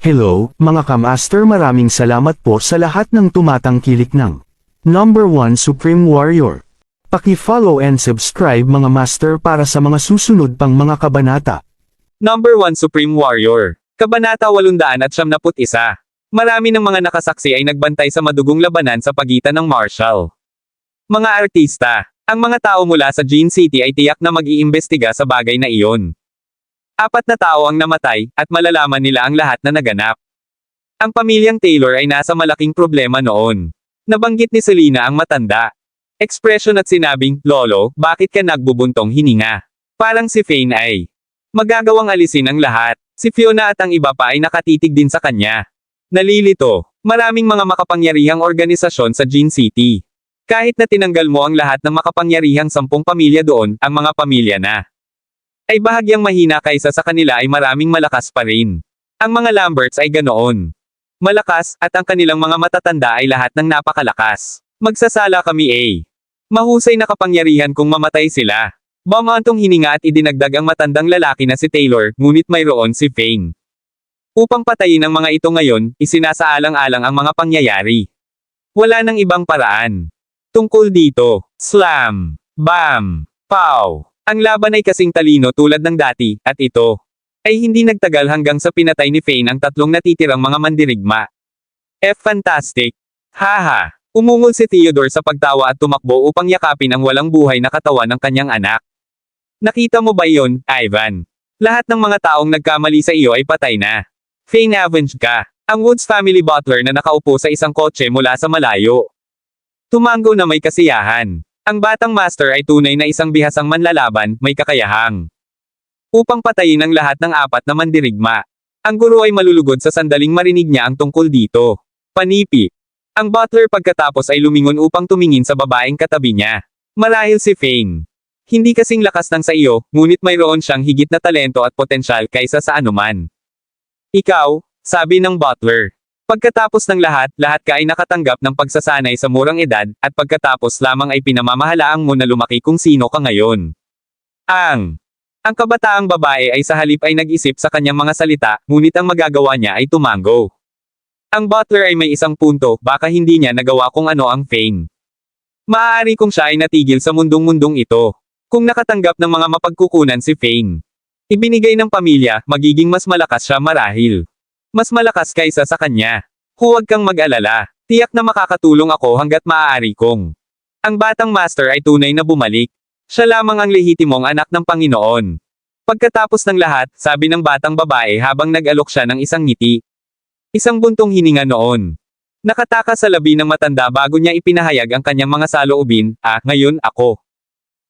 Hello, mga kamaster, maraming salamat po sa lahat ng tumatangkilik ng Number 1 Supreme Warrior. Paki-follow and subscribe mga master para sa mga susunod pang mga kabanata. Number 1 Supreme Warrior. Kabanata 871. Marami ng mga nakasaksi ay nagbantay sa madugong labanan sa pagitan ng Marshal. Mga artista. Ang mga tao mula sa Gene City ay tiyak na mag-iimbestiga sa bagay na iyon. 4 na tao ang namatay, at malalaman nila ang lahat na naganap. Ang pamilyang Taylor ay nasa malaking problema noon. Nabanggit ni Selena ang matanda. Ekspresyon at sinabing, "Lolo, bakit ka nagbubuntong hininga?" Parang si Fane ay magagawang alisin ang lahat. Si Fiona at ang iba pa ay nakatitig din sa kanya. Nalilito. Maraming mga makapangyarihang organisasyon sa Gene City. Kahit na tinanggal mo ang lahat ng makapangyarihang 10 pamilya doon, ang mga pamilya na ay bahagyang mahina kaysa sa kanila ay maraming malakas pa rin. Ang mga Lamberts ay ganoon. Malakas, at ang kanilang mga matatanda ay lahat ng napakalakas. Magsasala kami mahusay na kapangyarihan kung mamatay sila. Bumantong hininga at idinagdag ang matandang lalaki na si Taylor, ngunit mayroon si Fane. Upang patayin ang mga ito ngayon, isinasaalang-alang ang mga pangyayari. Wala nang ibang paraan. Tungkol dito, slam, bam, pow. Ang laban ay kasing talino tulad ng dati, at ito ay hindi nagtagal hanggang sa pinatay ni Fane ang 3 natitirang mga mandirigma. Fantastic! Haha! Umungol si Theodore sa pagtawa at tumakbo upang yakapin ang walang buhay na katawan ng kanyang anak. Nakita mo ba iyon, Ivan? Lahat ng mga taong nagkamali sa iyo ay patay na. Fane, avenged ka. Ang Woods family butler na nakaupo sa isang kotse mula sa malayo. Tumango na may kasiyahan. Ang batang master ay tunay na isang bihasang manlalaban, may kakayahang upang patayin ang lahat ng 4 na mandirigma. Ang guro ay malulugod sa sandaling marinig niya ang tungkol dito. Panipi. Ang butler pagkatapos ay lumingon upang tumingin sa babaeng katabi niya. Marahil si Fane. Hindi kasing lakas ng sa iyo, ngunit mayroon siyang higit na talento at potensyal kaysa sa anuman. Ikaw, sabi ng butler. Pagkatapos ng lahat ka ay nakatanggap ng pagsasanay sa murang edad, at pagkatapos lamang ay pinamamahalaang mo na lumaki kung sino ka ngayon. Ang kabataang babae ay sa halip ay nag-isip sa kanyang mga salita, ngunit ang magagawa niya ay tumango. Ang butler ay may isang punto, baka hindi niya nagawa kung ano ang Fane. Maaari kung siya ay natigil sa mundong-mundong ito. Kung nakatanggap ng mga mapagkukunan si Fane. Ibinigay ng pamilya, magiging mas malakas siya marahil. Mas malakas kaysa sa kanya. Huwag kang mag-alala. Tiyak na makakatulong ako hanggat maaari kong. Ang batang master ay tunay na bumalik. Siya lamang ang lehitimong anak ng Panginoon. Pagkatapos ng lahat, sabi ng batang babae habang nag-alok siya ng isang ngiti. Isang buntong hininga noon. Nakatakas sa labi ng matanda bago niya ipinahayag ang kanyang mga saloobin, ngayon ako.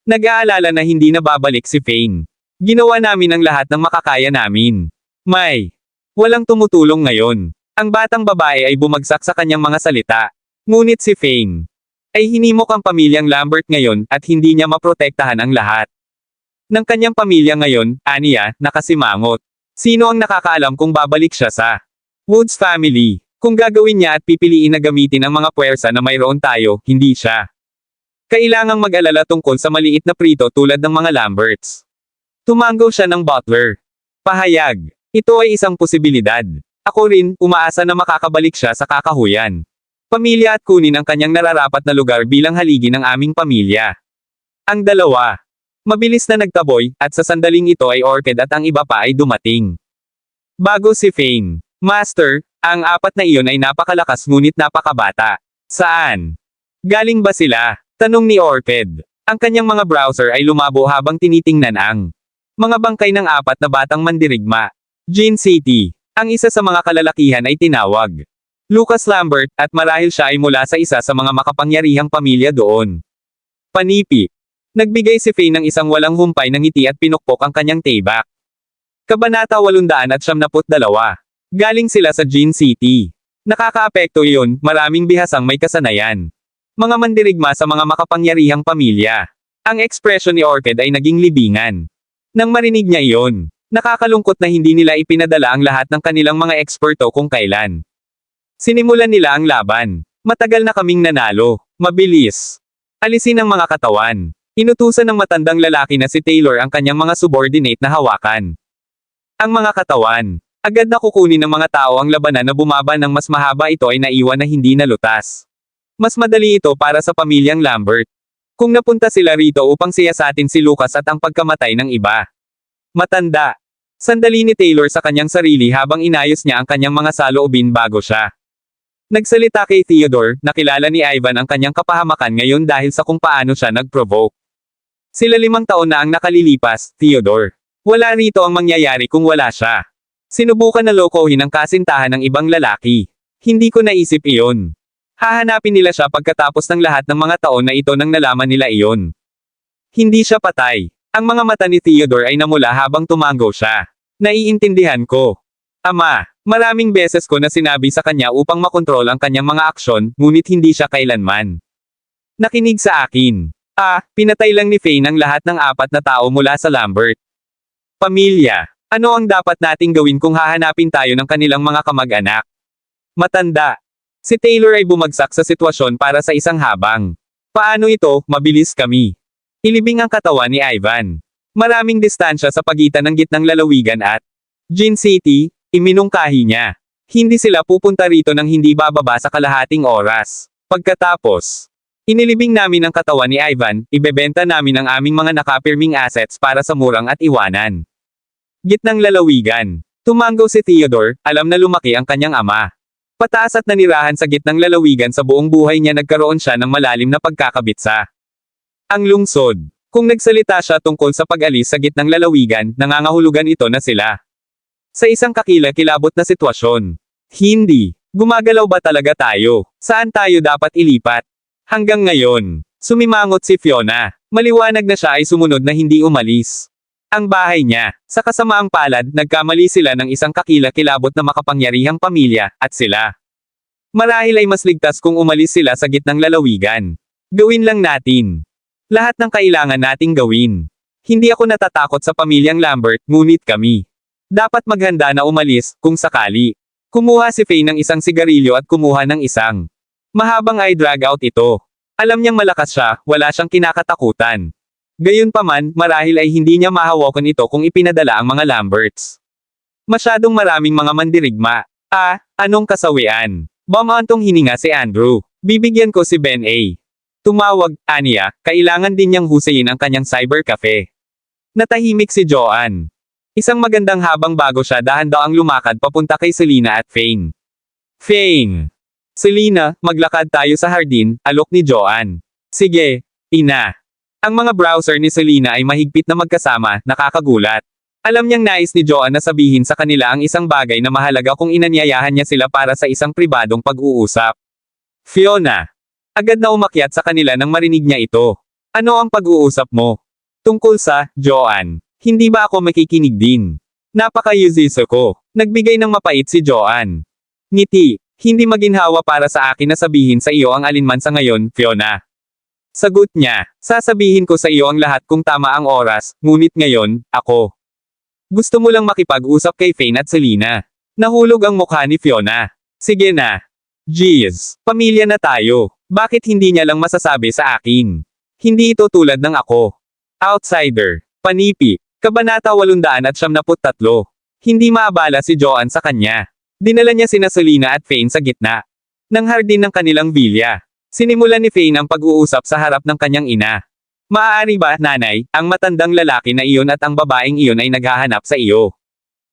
Nag-aalala na hindi na babalik si Fane. Ginawa namin ang lahat ng makakaya namin. Walang tumutulong ngayon. Ang batang babae ay bumagsak sa kanyang mga salita. Ngunit si Fane ay hinimok ang pamilyang Lambert ngayon, at hindi niya maprotektahan ang lahat ng kanyang pamilya ngayon, aniya, nakasimangot. Sino ang nakakaalam kung babalik siya sa Woods family? Kung gagawin niya at pipiliin na gamitin ang mga puwersa na mayroon tayo, hindi siya kailangang mag-alala tungkol sa maliit na prito tulad ng mga Lamberts. Tumango siya ng butler. Pahayag. Ito ay isang posibilidad. Ako rin, umaasa na makakabalik siya sa kakahuyan. Pamilya at kunin ang kanyang nararapat na lugar bilang haligi ng aming pamilya. Ang dalawa. Mabilis na nagtaboy, at sa sandaling ito ay Orchid at ang iba pa ay dumating. Bago si Fane. Master, ang 4 na iyon ay napakalakas ngunit napakabata. Saan? Galing ba sila? Tanong ni Orchid. Ang kanyang mga browser ay lumabo habang tinitingnan ang mga bangkay ng 4 na batang mandirigma. Gene City. Ang isa sa mga kalalakihan ay tinawag Lucas Lambert, at marahil siya ay mula sa isa sa mga makapangyarihang pamilya doon. Panipi. Nagbigay si Fane ng isang walang humpay ng ngiti at pinukpok ang kanyang tibak. Kabanata 872. Galing sila sa Gene City. Nakakaapekto iyon, maraming bihasang may kasanayan. Mga mandirigma sa mga makapangyarihang pamilya. Ang ekspresyon ni Orchid ay naging libingan. Nang marinig niya iyon, nakakalungkot na hindi nila ipinadala ang lahat ng kanilang mga eksperto kung kailan. Sinimulan nila ang laban. Matagal na kaming nanalo. Mabilis. Alisin ang mga katawan. Inutusan ng matandang lalaki na si Taylor ang kanyang mga subordinate na hawakan ang mga katawan. Agad na kukunin ng mga tao ang labanan na bumaba ng mas mahaba, ito ay naiwan na hindi nalutas. Mas madali ito para sa pamilyang Lambert. Kung napunta sila rito upang siyasatin si Lucas at ang pagkamatay ng iba. Matanda. Sandali ni Taylor sa kanyang sarili habang inayos niya ang kanyang mga saloobin bago siya nagsalita kay Theodore. Nakilala ni Ivan ang kanyang kapahamakan ngayon dahil sa kung paano siya nag-provoke. Sila 5 taon na ang nakalilipas, Theodore. Wala rito ang mangyayari kung wala siya. Sinubukan na lokohin ang kasintahan ng ibang lalaki. Hindi ko naisip iyon. Hahanapin nila siya pagkatapos ng lahat ng mga taon na ito nang nalaman nila iyon. Hindi siya patay. Ang mga mata ni Theodore ay namula habang tumango siya. Naiintindihan ko. Ama, maraming beses ko na sinabi sa kanya upang makontrol ang kanyang mga aksyon, ngunit hindi siya kailanman nakinig sa akin. Pinatay lang ni Faye ang lahat ng 4 na tao mula sa Lambert pamilya. Ano ang dapat nating gawin kung hahanapin tayo ng kanilang mga kamag-anak? Matanda. Si Taylor ay bumagsak sa sitwasyon para sa isang habang. Paano ito? Mabilis kami. Ilibing ang katawan ni Ivan. Maraming distansya sa pagitan ng gitnang lalawigan at Gin City, iminungkahi niya. Hindi sila pupunta rito nang hindi bababa sa kalahating oras. Pagkatapos, inilibing namin ang katawan ni Ivan, ibebenta namin ang aming mga nakapirming assets para sa murang at iwanan. Gitnang lalawigan. Tumango si Theodore, alam na lumaki ang kanyang ama. Pataas at nanirahan sa gitnang lalawigan, sa buong buhay niya nagkaroon siya ng malalim na pagkakabitsa. Ang lungsod. Kung nagsalita siya tungkol sa pag-alis sa gitnang lalawigan, nangangahulugan ito na sila sa isang kakilakilabot na sitwasyon. Hindi. Gumagalaw ba talaga tayo? Saan tayo dapat ilipat? Hanggang ngayon, sumimangot si Fiona. Maliwanag na siya ay sumunod na hindi umalis. Ang bahay niya. Sa kasamaang palad, nagkamali sila ng isang kakilakilabot na makapangyarihang pamilya, at sila marahil ay mas ligtas kung umalis sila sa gitnang lalawigan. Gawin lang natin lahat ng kailangan nating gawin. Hindi ako natatakot sa pamilyang Lambert, ngunit kami dapat maghanda na umalis, kung sakali. Kumuha si Faye ng isang sigarilyo at kumuha ng isang mahabang eye drag out ito. Alam niyang malakas siya, wala siyang kinakatakutan. Gayunpaman, marahil ay hindi niya mahawakan ito kung ipinadala ang mga Lamberts. Masyadong maraming mga mandirigma. Anong kasawian? Bumantong hininga si Andrew. Bibigyan ko si Ben A. Tumawag, aniya, kailangan din niyang husayin ang kanyang cyber cafe. Natahimik si Joanne. Isang magandang habang bago siya dahan-daang lumakad papunta kay Selena at Fane. Fane! Selena, maglakad tayo sa hardin, alok ni Joanne. Sige, ina. Ang mga browser ni Selena ay mahigpit na magkasama, nakakagulat. Alam niyang nais ni Joanne na sabihin sa kanila ang isang bagay na mahalaga kung inanyayahan niya sila para sa isang pribadong pag-uusap. Fiona. Agad na umakyat sa kanila nang marinig niya ito. Ano ang pag-uusap mo? Tungkol sa, Joanne. Hindi ba ako makikinig din? Napaka-yuziso ko. Nagbigay ng mapait si Joanne. Ngiti. Hindi maginhawa para sa akin na sabihin sa iyo ang alinman sa ngayon, Fiona. Sagot niya, sasabihin ko sa iyo ang lahat kung tama ang oras, ngunit ngayon, ako. Gusto mo lang makipag-usap kay Fane at Selena. Nahulog ang mukha ni Fiona. Sige na. Jeez, pamilya na tayo. Bakit hindi niya lang masasabi sa akin? Hindi ito tulad ng ako. Outsider. Panipi. Kabanata 873. Hindi maabala si Joanne sa kanya. Dinala niya sina Selena at Fane sa gitna ng hardin ng kanilang villa. Sinimulan ni Fane ang pag-uusap sa harap ng kanyang ina. Maaari ba, nanay, ang matandang lalaki na iyon at ang babaeng iyon ay naghahanap sa iyo?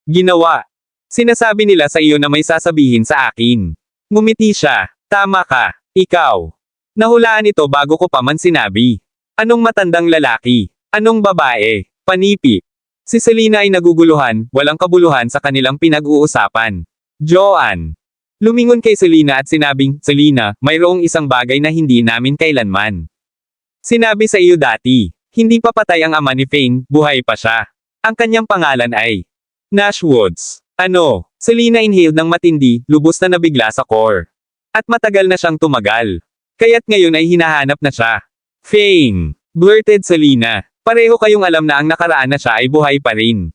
Ginawa. Sinasabi nila sa iyo na may sasabihin sa akin. Ngumiti siya. Tama ka. Ikaw. Nahulaan ito bago ko pa man sinabi. Anong matandang lalaki? Anong babae? Panipi. Si Selena ay naguguluhan, walang kabuluhan sa kanilang pinag-uusapan. Joanne. Lumingon kay Selena at sinabing, Selena, mayroong isang bagay na hindi namin kailanman sinabi sa iyo dati. Hindi pa patay ang ama ni Fane, buhay pa siya. Ang kanyang pangalan ay Nash Woods. Ano? Selena inhaled ng matindi, lubos na nabigla sa core. At matagal na siyang tumagal. Kaya't ngayon ay hinahanap na siya. Fane. Blurted Selena. Pareho kayong alam na ang nakaraan na siya ay buhay pa rin.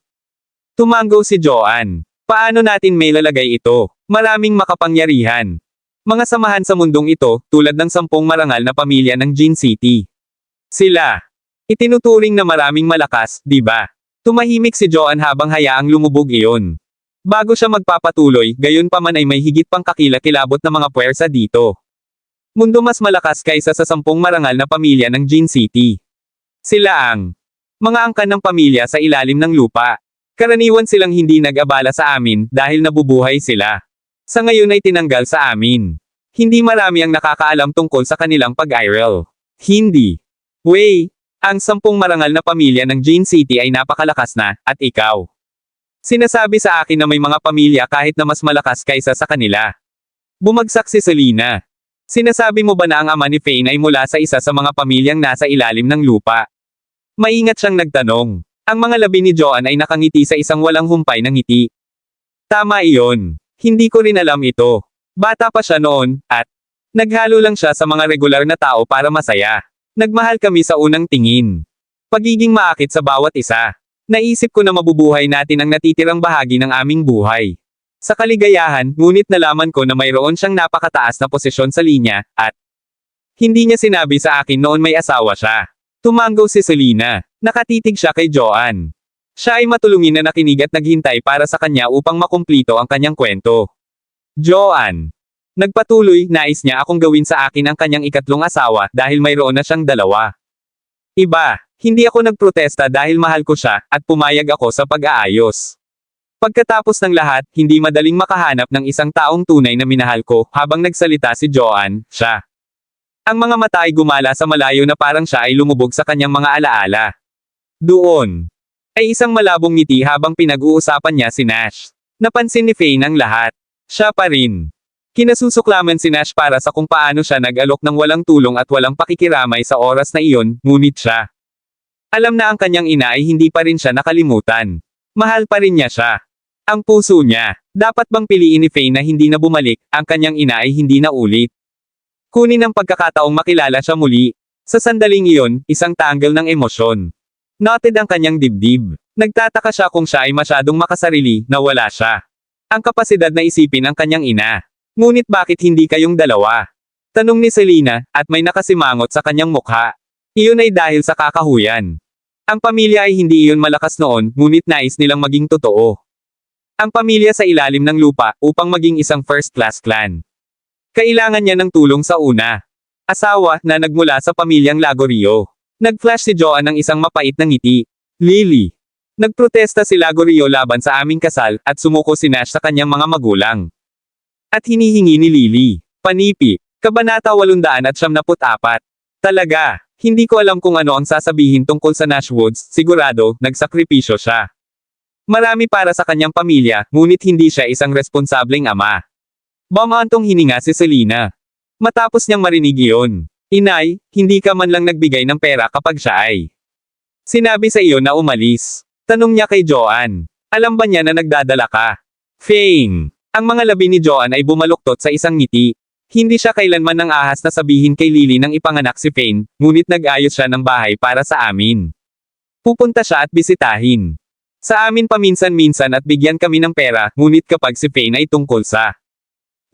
Tumango si Joanne. Paano natin may lalagay ito? Maraming makapangyarihan. Mga samahan sa mundong ito, tulad ng 10 marangal na pamilya ng Gin City. Sila. Itinuturing na maraming malakas, di ba? Tumahimik si Joanne habang hayaang lumubog iyon. Bago siya magpapatuloy, gayon pa man ay may higit pang kakilakilabot na mga puwersa dito. Mundo mas malakas kaysa sa 10 marangal na pamilya ng Jin City. Sila ang mga angkan ng pamilya sa ilalim ng lupa. Karaniwan silang hindi nag-abala sa amin dahil nabubuhay sila. Sa ngayon ay tinanggal sa amin. Hindi marami ang nakakaalam tungkol sa kanilang pag-IRL. Hindi. Wei, ang 10 marangal na pamilya ng Jin City ay napakalakas na, at ikaw. Sinasabi sa akin na may mga pamilya kahit na mas malakas kaysa sa kanila. Bumagsak si Selena. Sinasabi mo ba na ang ama ni Fane ay mula sa isa sa mga pamilyang nasa ilalim ng lupa? Maingat siyang nagtanong. Ang mga labi ni Joan ay nakangiti sa isang walang humpay na ngiti. Tama iyon. Hindi ko rin alam ito. Bata pa siya noon, at naghalo lang siya sa mga regular na tao para masaya. Nagmahal kami sa unang tingin. Pagiging maakit sa bawat isa. Naisip ko na mabubuhay natin ang natitirang bahagi ng aming buhay. Sa kaligayahan, ngunit nalaman ko na mayroon siyang napakataas na posisyon sa linya, at hindi niya sinabi sa akin noon may asawa siya. Tumanggaw si Selena. Nakatitig siya kay Joan. Siya ay matulungin na nakinig at naghintay para sa kanya upang makumplito ang kanyang kwento. Joan. Nagpatuloy, nais niya akong gawin sa akin ang kanyang ikatlong asawa dahil mayroon na siyang 2. Iba, hindi ako nagprotesta dahil mahal ko siya, at pumayag ako sa pag-aayos. Pagkatapos ng lahat, hindi madaling makahanap ng isang taong tunay na minahal ko, habang nagsalita si Joan, siya. Ang mga mata ay gumala sa malayo na parang siya ay lumubog sa kanyang mga alaala. Doon ay isang malabong ngiti habang pinag-uusapan niya si Nash. Napansin ni Fane ang lahat. Siya pa rin. Kinasusuklaman si Nash para sa kung paano siya nag-alok ng walang tulong at walang pakikiramay sa oras na iyon, ngunit siya. Alam na ang kanyang ina ay hindi pa rin siya nakalimutan. Mahal pa rin niya siya. Ang puso niya. Dapat bang piliin ni Fane na hindi na bumalik, ang kanyang ina ay hindi na ulit? Kunin ang pagkakataong makilala siya muli. Sa sandaling iyon, isang tangle ng emosyon. Noted ang kanyang dibdib. Nagtataka siya kung siya ay masyadong makasarili, na wala siya. Ang kapasidad na isipin ang kanyang ina. Ngunit bakit hindi kayong dalawa? Tanong ni Selena, at may nakasimangot sa kanyang mukha. Iyon ay dahil sa kakahuyan. Ang pamilya ay hindi iyon malakas noon, ngunit nais nilang maging totoo. Ang pamilya sa ilalim ng lupa, upang maging isang first-class clan. Kailangan niya ng tulong sa una. Asawa, na nagmula sa pamilyang Lagorio. Nag-flash si Joan ng isang mapait na ngiti. Lily. Nagprotesta si Lagorio laban sa aming kasal, at sumuko si Nash sa kanyang mga magulang. At hinihingi ni Lily. Panipi. Kabanata 874. Talaga, hindi ko alam kung ano ang sasabihin tungkol sa Nash Woods, sigurado, nagsakripisyo siya. Marami para sa kanyang pamilya, ngunit hindi siya isang responsableng ama. Bumantong hininga si Selena. Matapos niyang marinig iyon. Inay, hindi ka man lang nagbigay ng pera kapag siya ay sinabi sa iyo na umalis. Tanong niya kay Joan. Alam ba niya na nagdadala ka? Fane. Ang mga labi ni Joan ay bumaluktot sa isang ngiti. Hindi siya kailanman nang ahas na sabihin kay Lily nang ipanganak si Fane, ngunit nag-ayos siya ng bahay para sa amin. Pupunta siya at bisitahin. Sa amin paminsan-minsan at bigyan kami ng pera, ngunit kapag si Fane ay tungkol sa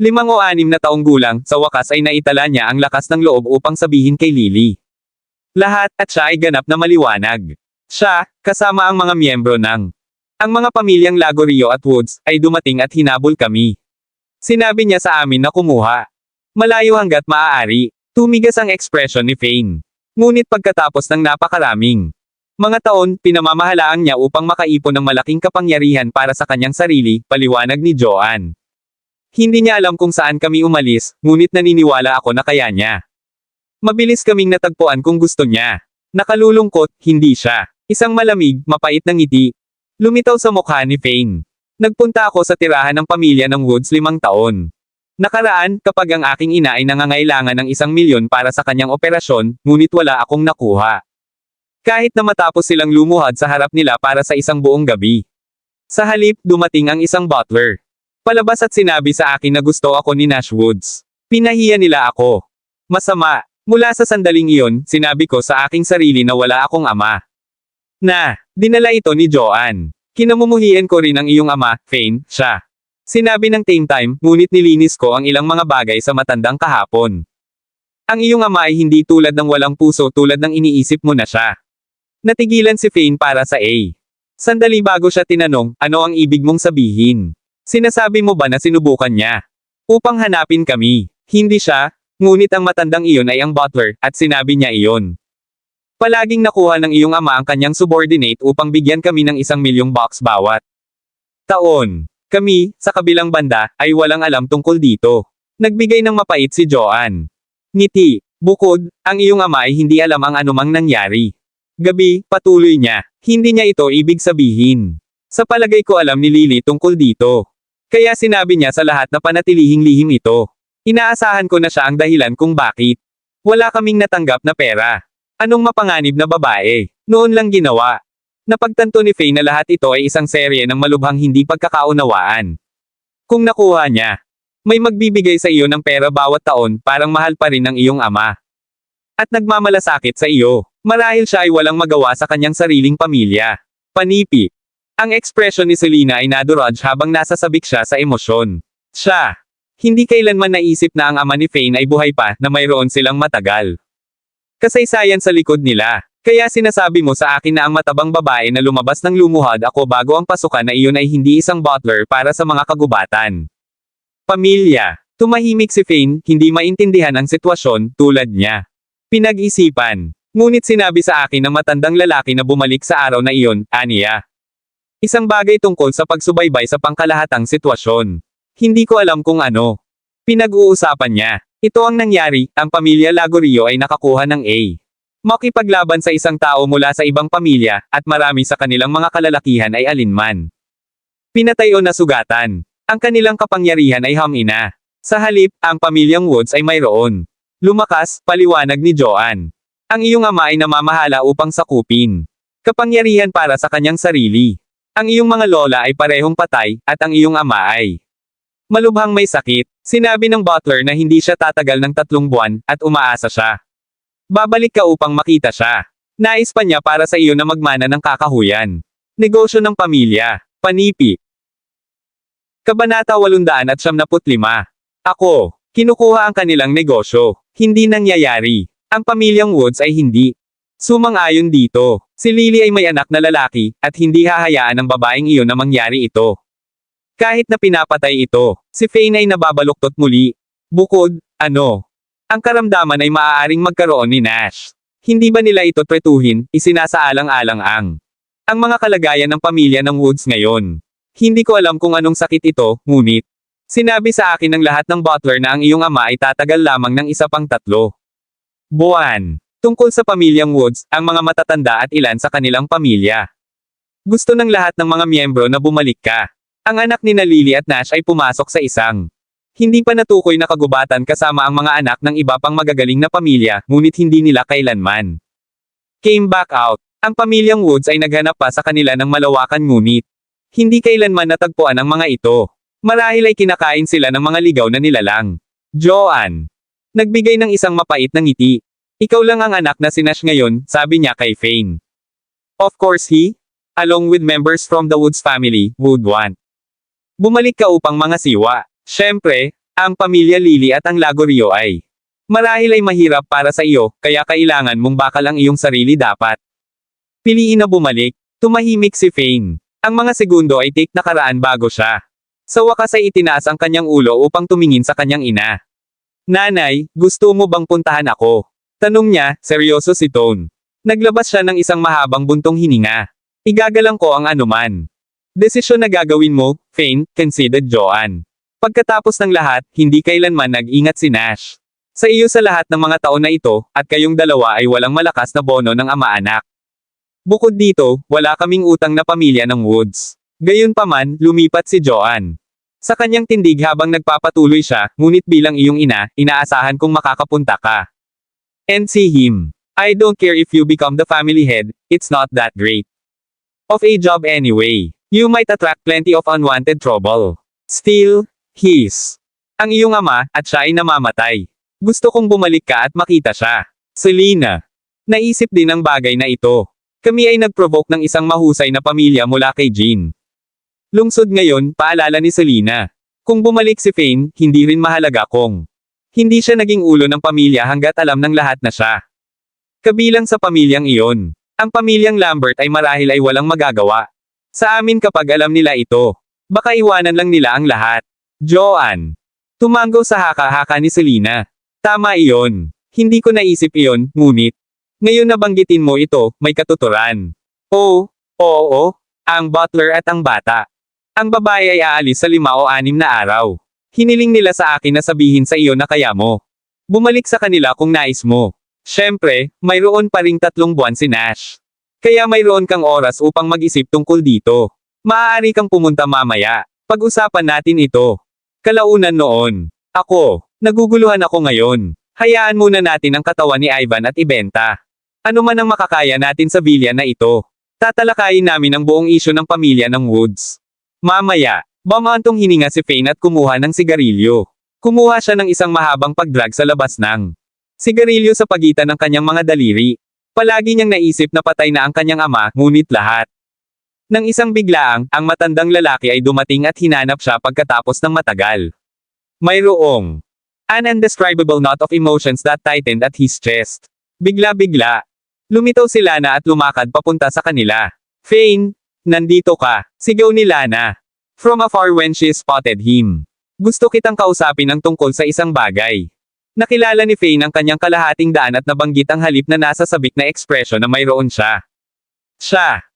5 o 6 na taong gulang, sa wakas ay naitala niya ang lakas ng loob upang sabihin kay Lily. Lahat, at siya ay ganap na maliwanag. Siya, kasama ang mga miyembro ng ang mga pamilyang Lagorio at Woods, ay dumating at hinabol kami. Sinabi niya sa amin na kumuha. Malayo hanggat maaari. Tumigas ang ekspresyon ni Fane. Ngunit pagkatapos ng napakaraming mga taon, pinamamahalaan niya upang makaipon ng malaking kapangyarihan para sa kanyang sarili, paliwanag ni Joan. Hindi niya alam kung saan kami umalis, ngunit naniniwala ako na kaya niya. Mabilis kaming natagpuan kung gusto niya. Nakalulungkot, hindi siya. Isang malamig, mapait na ngiti. Lumitaw sa mukha ni Fane. Nagpunta ako sa tirahan ng pamilya ng Woods 5 taon. Nakaraan, kapag ang aking ina ay nangangailangan ng 1 milyon para sa kanyang operasyon, ngunit wala akong nakuha. Kahit na matapos silang lumuhad sa harap nila para sa isang buong gabi. Sa halip, dumating ang isang butler. Palabas at sinabi sa akin na gusto ako ni Nash Woods. Pinahiya nila ako. Masama. Mula sa sandaling iyon, sinabi ko sa aking sarili na wala akong ama. Dinala ito ni Joan. Kinamumuhian ko rin ang iyong ama, Fane, siya. Sinabi ng same time, ngunit nilinis ko ang ilang mga bagay sa matandang kahapon. Ang iyong ama ay hindi tulad ng walang puso tulad ng iniisip mo na siya. Natigilan si Fane para sa A. Sandali bago siya tinanong, ano ang ibig mong sabihin? Sinasabi mo ba na sinubukan niya? Upang hanapin kami. Hindi siya, ngunit ang matandang iyon ay ang butler, at sinabi niya iyon. Palaging nakuha ng iyong ama ang kanyang subordinate upang bigyan kami ng 1,000,000 bucks bawat taon. Kami, sa kabilang banda, ay walang alam tungkol dito. Nagbigay ng mapait si Joanne. Ngiti. Bukod, ang iyong ama ay hindi alam ang anumang nangyari. Gabi, patuloy niya. Hindi niya ito ibig sabihin. Sa palagay ko alam ni Lily tungkol dito. Kaya sinabi niya sa lahat na panatilihing lihim ito. Inaasahan ko na siya ang dahilan kung bakit. Wala kaming natanggap na pera. Anong mapanganib na babae? Noon lang ginawa. Napagtanto ni Faye na lahat ito ay isang serye ng malubhang hindi pagkakaunawaan. Kung nakuha niya, may magbibigay sa iyo ng pera bawat taon, parang mahal pa rin ng iyong ama. At nagmamalasakit sa iyo. Marahil siya ay walang magawa sa kanyang sariling pamilya. Panipi. Ang ekspresyon ni Selena ay naduraj habang nasasabik siya sa emosyon. Siya. Hindi kailanman naisip na ang ama ni Faye ay buhay pa, na mayroon silang matagal kasaysayan sa likod nila. Kaya sinasabi mo sa akin na ang matabang babae na lumabas ng lumuhad ako bago ang pasukan na iyon ay hindi isang butler para sa mga kagubatan. Pamilya. Tumahimik si Faye, hindi maintindihan ang sitwasyon, tulad niya. Pinag-isipan. Ngunit sinabi sa akin ng matandang lalaki na bumalik sa araw na iyon, aniya. Isang bagay tungkol sa pagsubaybay sa pangkalahatang sitwasyon. Hindi ko alam kung ano. Pinag-uusapan niya. Ito ang nangyari, ang pamilya Lagorio ay nakakuha ng A. Makipaglaban sa isang tao mula sa ibang pamilya, at marami sa kanilang mga kalalakihan ay alinman. Pinatay o nasugatan. Ang kanilang kapangyarihan ay hamina. Sa halip, ang pamilyang Woods ay mayroon. Lumakas, paliwanag ni Joanne. Ang iyong ama ay namamahala upang sakupin kapangyarihan para sa kanyang sarili. Ang iyong mga lola ay parehong patay, at ang iyong ama ay malubhang may sakit. Sinabi ng butler na hindi siya tatagal ng 3 buwan, at umaasa siya. Babalik ka upang makita siya. Nais pa niya para sa iyo na magmana ng kakahuyan. Negosyo ng pamilya. Panipi. Kabanata 875. Ako. Kinukuha ang kanilang negosyo. Hindi nangyayari. Ang pamilyang Woods ay hindi sumang-ayon dito. Si Lily ay may anak na lalaki, at hindi hahayaan ng babaeng iyon na mangyari ito. Kahit na pinapatay ito, si Faye ay nababaluktot muli. Bukod, ang karamdaman ay maaaring magkaroon ni Nash. Hindi ba nila ito tretuhin, isinasaalang-alang ang mga kalagayan ng pamilya ng Woods ngayon. Hindi ko alam kung anong sakit ito, ngunit sinabi sa akin ng lahat ng butler na ang iyong ama ay tatagal lamang ng 1 pang 3 buwan. Tungkol sa pamilyang Woods, ang mga matatanda at ilan sa kanilang pamilya. Gusto ng lahat ng mga miyembro na bumalik ka. Ang anak ni Lily at Nash ay pumasok sa isang hindi pa natukoy na kagubatan kasama ang mga anak ng iba pang magagaling na pamilya, ngunit hindi nila kailanman came back out. Ang pamilyang Woods ay naghanap pa sa kanila ng malawakan, ngunit hindi kailanman natagpuan ang mga ito. Marahil ay kinakain sila ng mga ligaw na nilalang. Joanne. Nagbigay ng isang mapait na ngiti. Ikaw lang ang anak na si Nash ngayon, sabi niya kay Faye. Of course he, along with members from the Woods family, would want. Bumalik ka upang mga siwa. Siyempre, ang pamilya Lily at ang Lagorio ay marahil ay mahirap para sa iyo, kaya kailangan mong bakal ang iyong sarili dapat. Piliin na bumalik. Tumahimik si Faye. Ang mga segundo ay take nakaraan bago siya. Sa wakas ay itinaas ang kanyang ulo upang tumingin sa kanyang ina. Nanay, gusto mo bang puntahan ako? Tanong niya, seryoso si Tone. Naglabas siya ng isang mahabang buntong hininga. Igagalang ko ang anuman. Desisyon na gagawin mo, Faye, conceded Joanne. Pagkatapos ng lahat, hindi kailanman nag-ingat si Nash. Sa iyo sa lahat ng mga taon na ito, at kayong dalawa ay walang malakas na bono ng ama-anak. Bukod dito, wala kaming utang na pamilya ng Woods. Gayunpaman, lumipat si Joanne sa kanyang tindig habang nagpapatuloy siya, ngunit bilang iyong ina, inaasahan kong makakapunta ka. And see him. I don't care if you become the family head, it's not that great of a job anyway. You might attract plenty of unwanted trouble. Still, ang iyong ama, at siya ay namamatay. Gusto kong bumalik ka at makita siya. Selena. Naisip din ang bagay na ito. Kami ay nag-provoke ng isang mahusay na pamilya mula kay Jean. Lungsod ngayon, paalala ni Selena. Kung bumalik si Faye, hindi rin mahalaga kung hindi siya naging ulo ng pamilya hanggat alam ng lahat na siya. Kabilang sa pamilyang iyon. Ang pamilyang Lambert ay marahil ay walang magagawa sa amin kapag alam nila ito. Baka iwanan lang nila ang lahat. Joanne. Tumango sa haka-haka ni Selena. Tama iyon. Hindi ko naisip iyon, ngunit. Ngayon nabanggitin mo ito, may katuturan. Oo, ang butler at ang bata. Ang babae ay aalis sa 5 o 6 na araw. Hiniling nila sa akin na sabihin sa iyo na kaya mo. Bumalik sa kanila kung nais mo. Siyempre, mayroon pa ring 3 buwan si Nash. Kaya mayroon kang oras upang mag-isip tungkol dito. Maaari kang pumunta mamaya. Pag-usapan natin ito. Kalaunan noon. Ako, naguguluhan ako ngayon. Hayaan muna natin ang katawan ni Ivan at ibenta. Ano man ang makakaya natin sa villa na ito. Tatalakayin namin ang buong isyu ng pamilya ng Woods. Mamaya, bumantong hininga si Fane at kumuha ng sigarilyo. Kumuha siya ng isang mahabang pagdrag sa labas ng sigarilyo sa pagitan ng kanyang mga daliri. Palagi niyang naisip na patay na ang kanyang ama, ngunit lahat. Nang isang biglaang, ang matandang lalaki ay dumating at hinanap siya pagkatapos ng matagal. Mayroong an indescribable knot of emotions that tightened at his chest. Bigla-bigla. Lumitaw si Lana at lumakad papunta sa kanila. Fane, nandito ka, sigaw ni Lana. From afar when she spotted him. Gusto kitang kausapin ng tungkol sa isang bagay. Nakilala ni Fane ang kanyang kalahating daan at nabanggit ang halip na nasa sabik na ekspresyon na mayroon siya.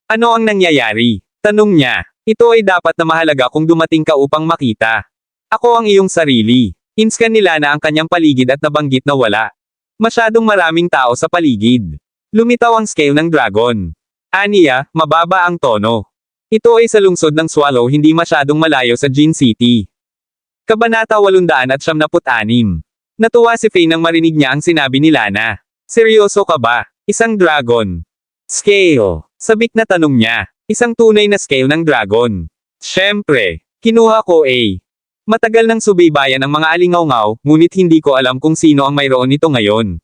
Ano ang nangyayari? Tanong niya. Ito ay dapat na mahalaga kung dumating ka upang makita. Ako ang iyong sarili. Inscan ni Lana ang kanyang paligid at nabanggit na wala. Masyadong maraming tao sa paligid. Lumitaw ang scale ng dragon. Aniya, mababa ang tono. Ito ay sa lungsod ng Swallow, hindi masyadong malayo sa Gin City. Kabanata 876. Natuwa si Fane nang marinig niya ang sinabi ni Lana. Seryoso ka ba? Isang dragon. Scale. Sabik na tanong niya. Isang tunay na scale ng dragon. Siyempre. Kinuha ko Matagal nang subaybayan ang mga alingaw-ngaw, ngunit hindi ko alam kung sino ang mayroon nito ngayon.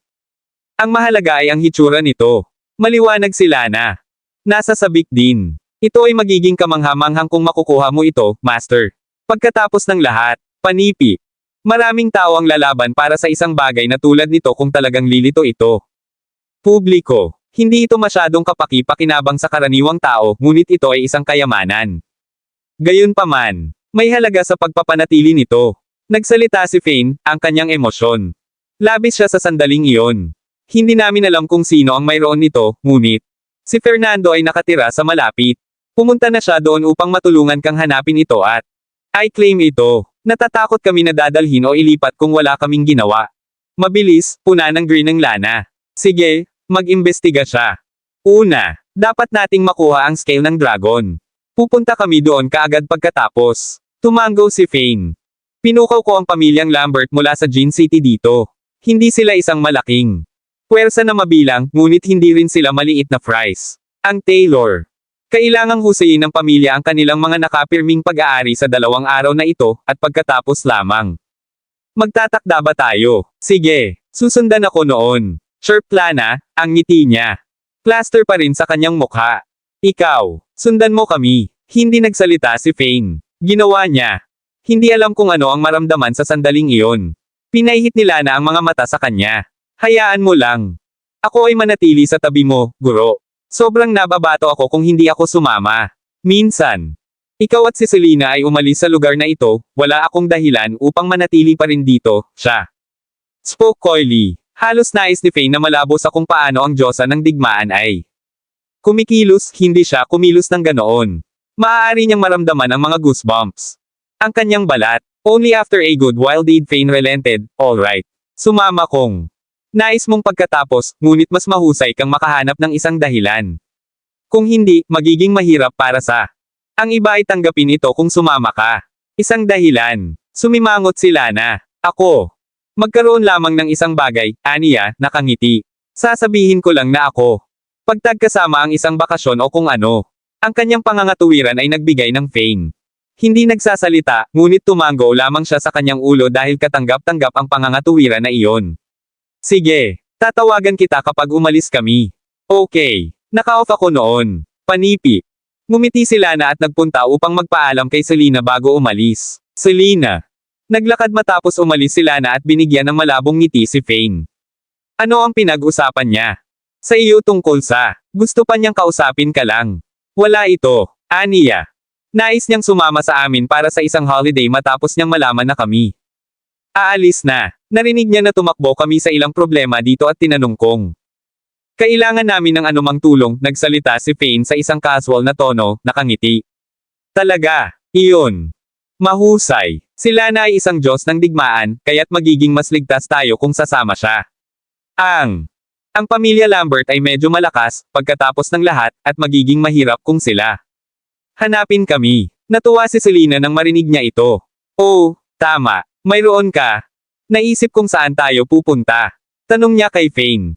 Ang mahalaga ay ang hitsura nito. Maliwanag si Lana. Nasa sabik din. Ito ay magiging kamangha-manghang kung makukuha mo ito, Master. Pagkatapos ng lahat, panipi. Maraming tao ang lalaban para sa isang bagay na tulad nito kung talagang lilito ito. Publiko. Hindi ito masyadong kapaki-pakinabang sa karaniwang tao, ngunit ito ay isang kayamanan. Gayunpaman, may halaga sa pagpapanatili nito. Nagsalita si Fane, ang kanyang emosyon. Labis siya sa sandaling iyon. Hindi namin alam kung sino ang mayroon nito, ngunit si Fernando ay nakatira sa malapit. Pumunta na siya doon upang matulungan kang hanapin ito at I claim ito. Natatakot kami na dadalhin o ilipat kung wala kaming ginawa. Mabilis, puna ng grin ng Lana. Sige, mag-imbestiga siya. Una, dapat nating makuha ang scale ng dragon. Pupunta kami doon kaagad pagkatapos. Tumango si Fane. Pinukaw ko ang pamilyang Lambert mula sa Gin City dito. Hindi sila isang malaking puwersa na mabilang, ngunit hindi rin sila maliit na fries. Ang Taylor. Kailangang husayin ng pamilya ang kanilang mga nakapirming pag-aari sa 2 araw na ito, at pagkatapos lamang. Magtatakda ba tayo? Sige, susundan ako noon. Chirp Lana, ang ngiti niya. Plaster pa rin sa kanyang mukha. Ikaw, sundan mo kami. Hindi nagsalita si Fane. Ginawa niya. Hindi alam kung ano ang maramdaman sa sandaling iyon. Pinahihit ni Lana ang mga mata sa kanya. Hayaan mo lang. Ako ay manatili sa tabi mo, guro. Sobrang nababato ako kung hindi ako sumama. Minsan. Ikaw at si Selena ay umalis sa lugar na ito, wala akong dahilan upang manatili pa rin dito, siya. Spoke coyly. Halos nais ni Fane na malabos kung paano ang Diyosa ng digmaan ay kumikilos, hindi siya kumilos ng ganoon. Maaari niyang maramdaman ang mga goosebumps. Ang kanyang balat. Only after a good while did Fane relented, alright. Sumama kong. Nais mong pagkatapos, ngunit mas mahusay kang makahanap ng isang dahilan. Kung hindi, magiging mahirap para sa ang iba ay tanggapin ito kung sumama ka. Isang dahilan. Sumimangot si Lana. Ako. Magkaroon lamang ng isang bagay, aniya, nakangiti. Sasabihin ko lang na ako. Pagtagkasama ang isang bakasyon o kung ano. Ang kanyang pangangatuwiran ay nagbigay ng Fane. Hindi nagsasalita, ngunit tumango lamang siya sa kanyang ulo dahil katanggap-tanggap ang pangangatuwiran na iyon. Sige, tatawagan kita kapag umalis kami. Okay, naka-off ako noon. Panipi. Ngumiti si Lana at nagpunta upang magpaalam kay Selena bago umalis. Selena. Naglakad matapos umalis si Lana at binigyan ng malabong ngiti si Fane. Ano ang pinag-usapan niya? Sa iyo tungkol sa, gusto pa niyang kausapin ka lang. Wala ito, aniya. Nais niyang sumama sa amin para sa isang holiday matapos niyang malaman na kami aalis na. Narinig niya na tumakbo kami sa ilang problema dito at tinanong kong kailangan namin ng anumang tulong, nagsalita si Fane sa isang casual na tono, nakangiti. Talaga, iyon. Mahusay. Sila na ay isang Diyos ng digmaan, kaya't magiging mas ligtas tayo kung sasama siya. Ang pamilya Lambert ay medyo malakas, pagkatapos ng lahat, at magiging mahirap kung sila hanapin kami. Natuwa si Selena nang marinig niya ito. Oh, tama. Mayroon ka. Naisip kung saan tayo pupunta. Tanong niya kay Fane.